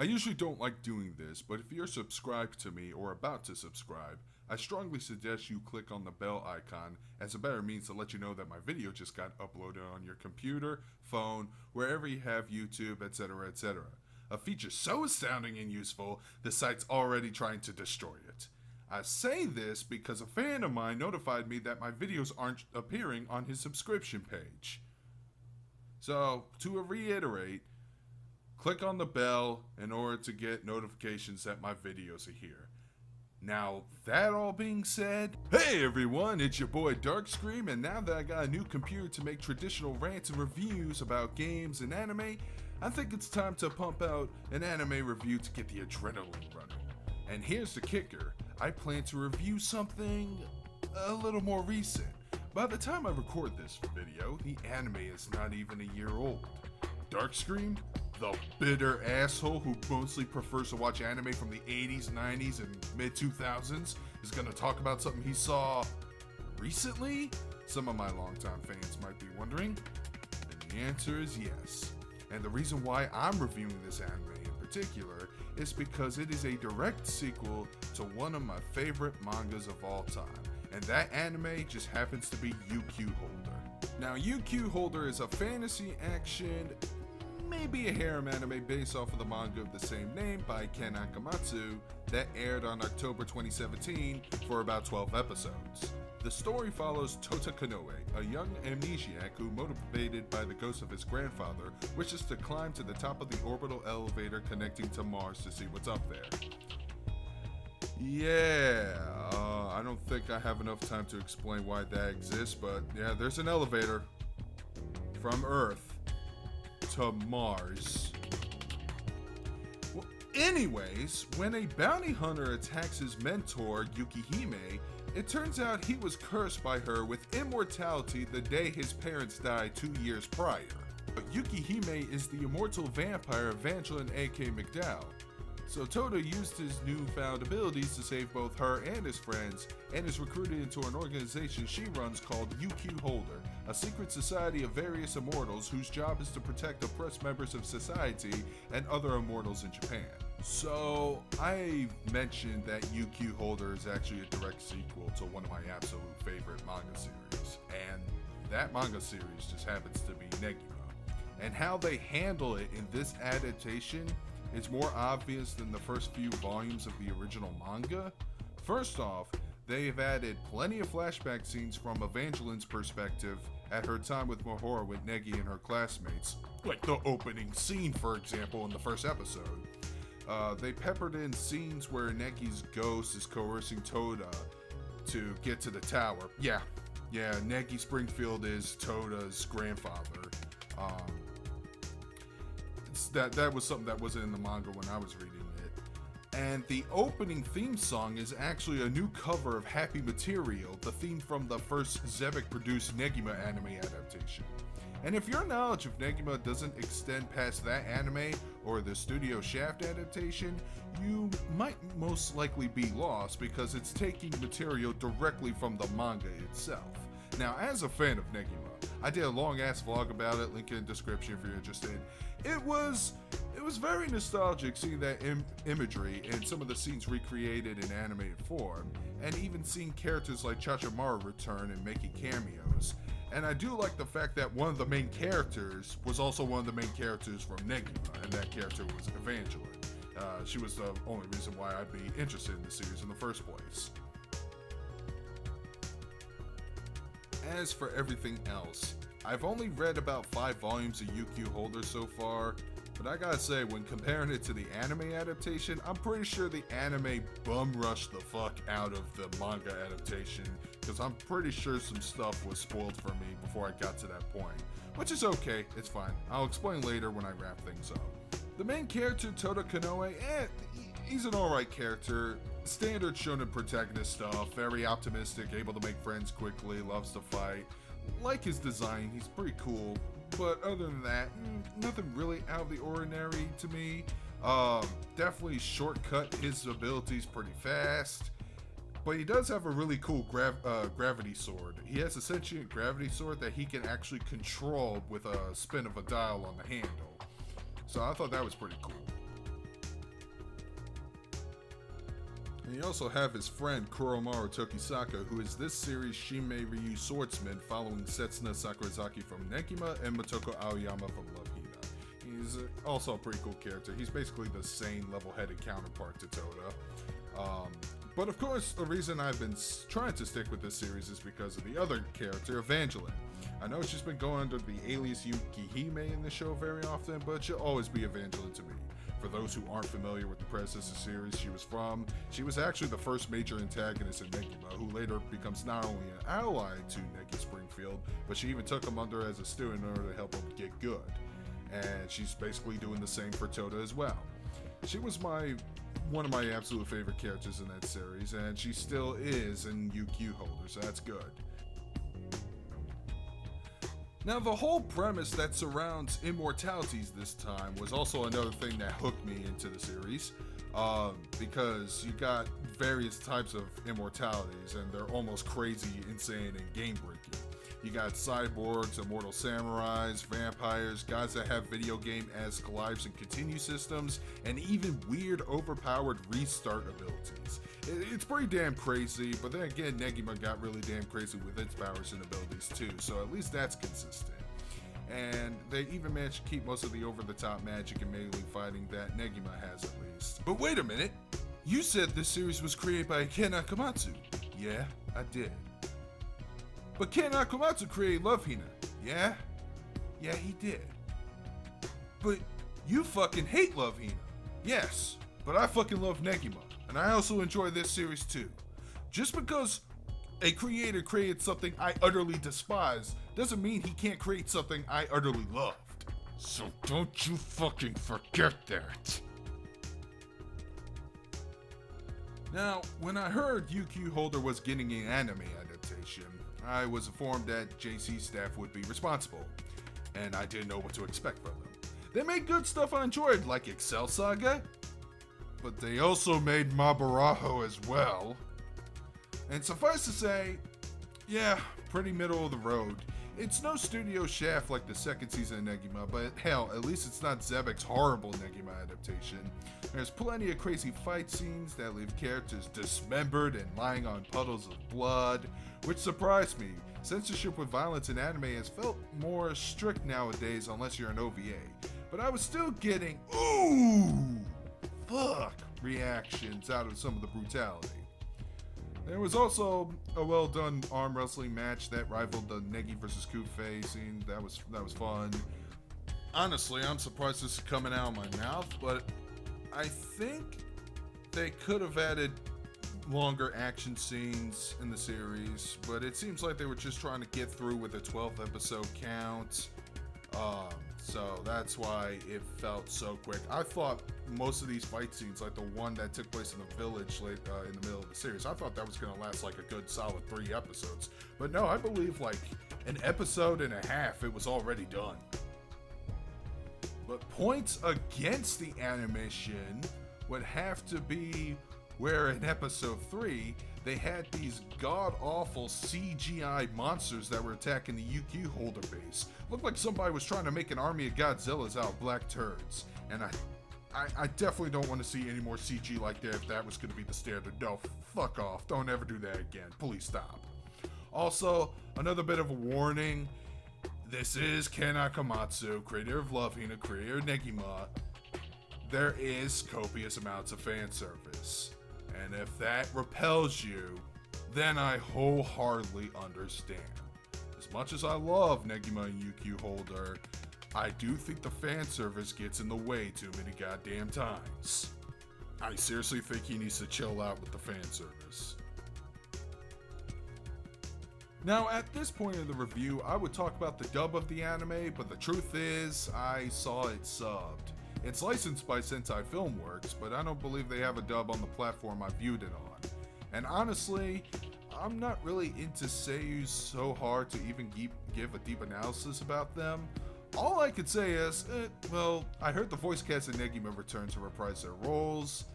I usually don't like doing this, but if you're subscribed to me or about to subscribe, I strongly suggest you click on the bell icon as a better means to let you know that my video just got uploaded on your computer, phone, wherever you have YouTube, etc., etc. A feature so astounding and useful, the site's already trying to destroy it. I say this because a fan of mine notified me that my videos aren't appearing on his subscription page. So, to reiterate, click on the bell in order to get notifications that my videos are here. Now, that all being said, hey everyone, it's your boy Darkscream, and now that I got a new computer to make traditional rants and reviews about games and anime, I think it's time to pump out an anime review to get the adrenaline running. And here's the kicker, I plan to review something a little more recent. By the time I record this video, the anime is not even a year old. Darkscream, the bitter asshole who mostly prefers to watch anime from the 80s, 90s, and mid-2000s, is gonna talk about something he saw recently? Some of my longtime fans might be wondering, and the answer is yes. And the reason why I'm reviewing this anime in particular is because it is a direct sequel to one of my favorite mangas of all time, and that anime just happens to be UQ Holder. Now, UQ Holder is a fantasy action, maybe a harem anime based off of the manga of the same name by Ken Akamatsu that aired on October 2017 for about 12 episodes. The story follows Tota Kanoe, a young amnesiac who, motivated by the ghost of his grandfather, wishes to climb to the top of the orbital elevator connecting to Mars to see what's up there. Yeah, I don't think I have enough time to explain why that exists, but yeah, there's an elevator from Earth to Mars. Well, anyways, when a bounty hunter attacks his mentor, Yukihime, it turns out he was cursed by her with immortality the day his parents died 2 years prior. But Yukihime is the immortal vampire Evangeline A.K. McDowell. So Tota used his newfound abilities to save both her and his friends, and is recruited into an organization she runs called UQ Holder, a secret society of various immortals whose job is to protect oppressed members of society and other immortals in Japan. So, I mentioned that UQ Holder is actually a direct sequel to one of my absolute favorite manga series, and that manga series just happens to be Negima. And how they handle it in this adaptation is more obvious than the first few volumes of the original manga. First off, they've added plenty of flashback scenes from Evangeline's perspective at her time with Mahora with Negi and her classmates, like the opening scene, for example, in the first episode. They peppered in scenes where Negi's ghost is coercing Tota to get to the tower. Yeah, Negi Springfield is Tota's grandfather. That was something that wasn't in the manga when I was reading it. And the opening theme song is actually a new cover of Happy Material, the theme from the first Xebec-produced Negima anime adaptation. And if your knowledge of Negima doesn't extend past that anime or the Studio Shaft adaptation, you might most likely be lost because it's taking material directly from the manga itself. Now, as a fan of Negima, I did a long-ass vlog about it, link in the description if you're interested. It was very nostalgic seeing that imagery and some of the scenes recreated in animated form, and even seeing characters like Chachamaru return and making cameos. And I do like the fact that one of the main characters was also one of the main characters from Negima, and that character was Evangeline. She was the only reason why I'd be interested in the series in the first place. As for everything else, I've only read about 5 volumes of UQ Holder so far, but I gotta say, when comparing it to the anime adaptation, I'm pretty sure the anime bum rushed the fuck out of the manga adaptation, because I'm pretty sure some stuff was spoiled for me before I got to that point. Which is okay, it's fine. I'll explain later when I wrap things up. The main character, Tota Kanoe, he's an alright character. Standard shonen protagonist stuff, very optimistic, able to make friends quickly, loves to fight. Like his design, he's pretty cool, but other than that, nothing really out of the ordinary to me. Definitely shortcut his abilities pretty fast, but he does have a really cool gravity sword. He has a sentient gravity sword that he can actually control with a spin of a dial on the handle. So I thought that was pretty cool. And you also have his friend Kuromaru Tokisaka, who is this series' Shinmei Ryu swordsman following Setsuna Sakurazaki from Negima and Motoko Aoyama from Love Hina. He's also a pretty cool character. He's basically the sane, level-headed counterpart to Toda. But of course, the reason I've been trying to stick with this series is because of the other character, Evangeline. I know she's been going under the alias Yukihime in the show very often, but she'll always be Evangeline to me. For those who aren't familiar with the predecessor series she was actually the first major antagonist in Negima, who later becomes not only an ally to Negi Springfield, but she even took him under as a student in order to help him get good. And she's basically doing the same for Toda as well. She was one of my absolute favorite characters in that series, and she still is in UQ Holder, so that's good. Now, the whole premise that surrounds immortalities this time was also another thing that hooked me into the series, because you got various types of immortalities, and they're almost crazy, insane, and game-breaking. You got cyborgs, immortal samurais, vampires, guys that have video game-esque lives and continue systems, and even weird, overpowered restart abilities. It's pretty damn crazy, but then again, Negima got really damn crazy with its powers and abilities too, so at least that's consistent. And they even managed to keep most of the over-the-top magic and melee fighting that Negima has at least. But wait a minute! You said this series was created by Ken Akamatsu. Yeah, I did. But Ken Akamatsu created Love Hina. Yeah? Yeah, he did. But you fucking hate Love Hina. Yes, but I fucking love Negima. And I also enjoy this series too. Just because a creator created something I utterly despise doesn't mean he can't create something I utterly loved. So don't you fucking forget that. Now, when I heard UQ Holder was getting an anime adaptation, I was informed that JC staff would be responsible, and I didn't know what to expect from them. They made good stuff I enjoyed, like Excel Saga, but they also made Mabarajo as well. And suffice to say, yeah, pretty middle of the road. It's no studio shaft like the second season of Negima, but hell, at least it's not Zebek's horrible Negima adaptation. There's plenty of crazy fight scenes that leave characters dismembered and lying on puddles of blood, which surprised me. Censorship with violence in anime has felt more strict nowadays unless you're an OVA, but I was still getting ooh, fuck reactions out of some of the brutality. There was also a well done arm wrestling match that rivaled the Negi vs. Kufei scene. That was fun. Honestly, I'm surprised this is coming out of my mouth, but I think they could have added longer action scenes in the series, but it seems like they were just trying to get through with a 12th episode count. So that's why it felt so quick. I thought most of these fight scenes, like the one that took place in the village late in the middle of the series, I thought that was going to last like a good solid 3 episodes. But no, I believe like an episode and a half, it was already done. But points against the animation would have to be where in episode 3, they had these god-awful CGI monsters that were attacking the UQ Holder base. Looked like somebody was trying to make an army of Godzillas out of black turds. And I definitely don't want to see any more CG like that if that was going to be the standard. No, fuck off. Don't ever do that again. Please stop. Also, another bit of a warning. This is Ken Akamatsu, creator of Love Hina, creator of Negima. There is copious amounts of fan service. And if that repels you, then I wholeheartedly understand. As much as I love Negima and UQ Holder, I do think the fan service gets in the way too many goddamn times. I seriously think he needs to chill out with the fan service. Now, at this point in the review, I would talk about the dub of the anime, but the truth is, I saw it subbed. It's licensed by Sentai Filmworks, but I don't believe they have a dub on the platform I viewed it on. And honestly, I'm not really into seiyus so hard to even give a deep analysis about them. All I could say is, well, I heard the voice cast in Negima return to reprise their roles,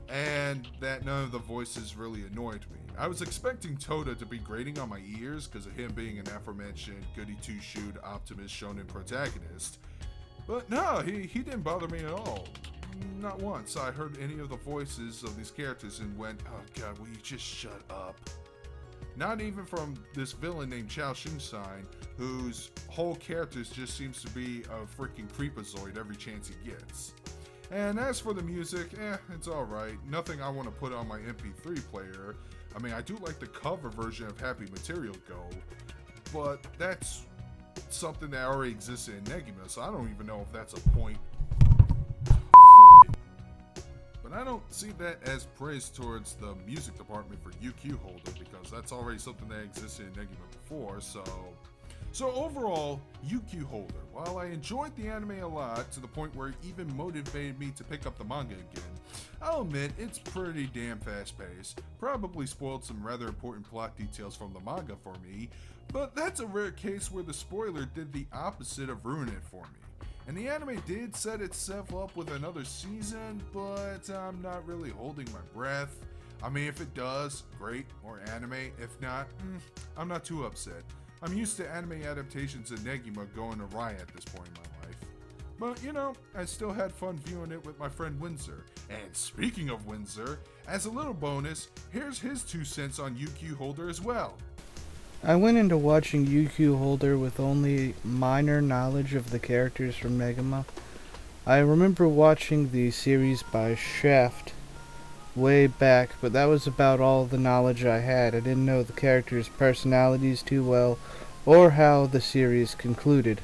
and that none of the voices really annoyed me. I was expecting Toda to be grating on my ears because of him being an aforementioned goody two-shoed optimist shonen protagonist, but no, he didn't bother me at all. not once I heard any of the voices of these characters and went, oh god, will you just shut up? Not even from this villain named Chao Xing-Sign, whose whole character just seems to be a freaking creepazoid every chance he gets. And as for the music, it's alright. Nothing I want to put on my MP3 player. I mean, I do like the cover version of Happy Material Go, but that's something that already existed in Negima, so I don't even know if that's a point. But I don't see that as praise towards the music department for UQ Holder, because that's already something that existed in Negima before, So overall, UQ Holder, while I enjoyed the anime a lot to the point where it even motivated me to pick up the manga again, I'll admit it's pretty damn fast paced, probably spoiled some rather important plot details from the manga for me, but that's a rare case where the spoiler did the opposite of ruin it for me. And the anime did set itself up with another season, but I'm not really holding my breath. I mean, if it does, great, more anime. If not, I'm not too upset. I'm used to anime adaptations of Negima going awry at this point in my life. But, you know, I still had fun viewing it with my friend Windsor. And speaking of Windsor, as a little bonus, here's his 2 cents on UQ Holder as well. I went into watching UQ Holder with only minor knowledge of the characters from Negima. I remember watching the series by Shaft way back, but that was about all the knowledge I had. I didn't know the characters' personalities too well, or how the series concluded.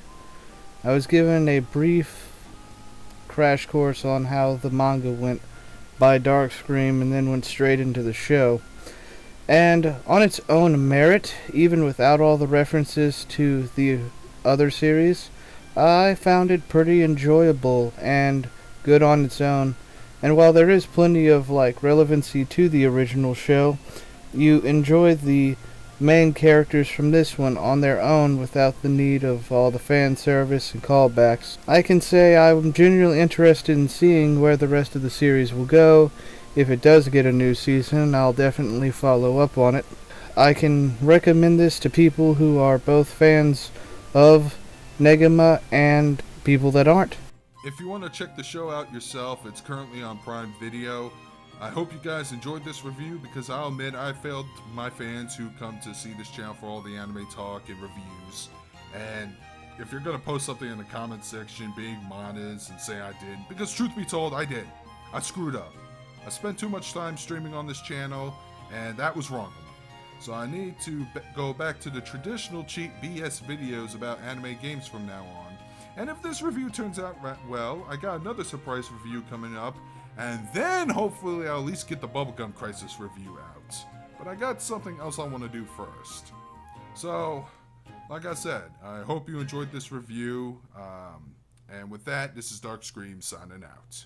I was given a brief crash course on how the manga went by Darkscream and then went straight into the show. And on its own merit, even without all the references to the other series, I found it pretty enjoyable and good on its own. And while there is plenty of relevancy to the original show, you enjoy the main characters from this one on their own without the need of all the fan service and callbacks. I can say I'm genuinely interested in seeing where the rest of the series will go. If it does get a new season, I'll definitely follow up on it. I can recommend this to people who are both fans of Negima and people that aren't. If you want to check the show out yourself, it's currently on Prime Video. I hope you guys enjoyed this review, because I'll admit I failed my fans who come to see this channel for all the anime talk and reviews. And if you're going to post something in the comment section being modest and say I didn't, because truth be told, I did. I screwed up. I spent too much time streaming on this channel, and that was wrong of me. So I need to go back to the traditional cheap BS videos about anime games from now on. And if this review turns out well, I got another surprise review coming up, and then hopefully I'll at least get the Bubblegum Crisis review out. But I got something else I want to do first. So, like I said, I hope you enjoyed this review, and with that, this is Darkscream signing out.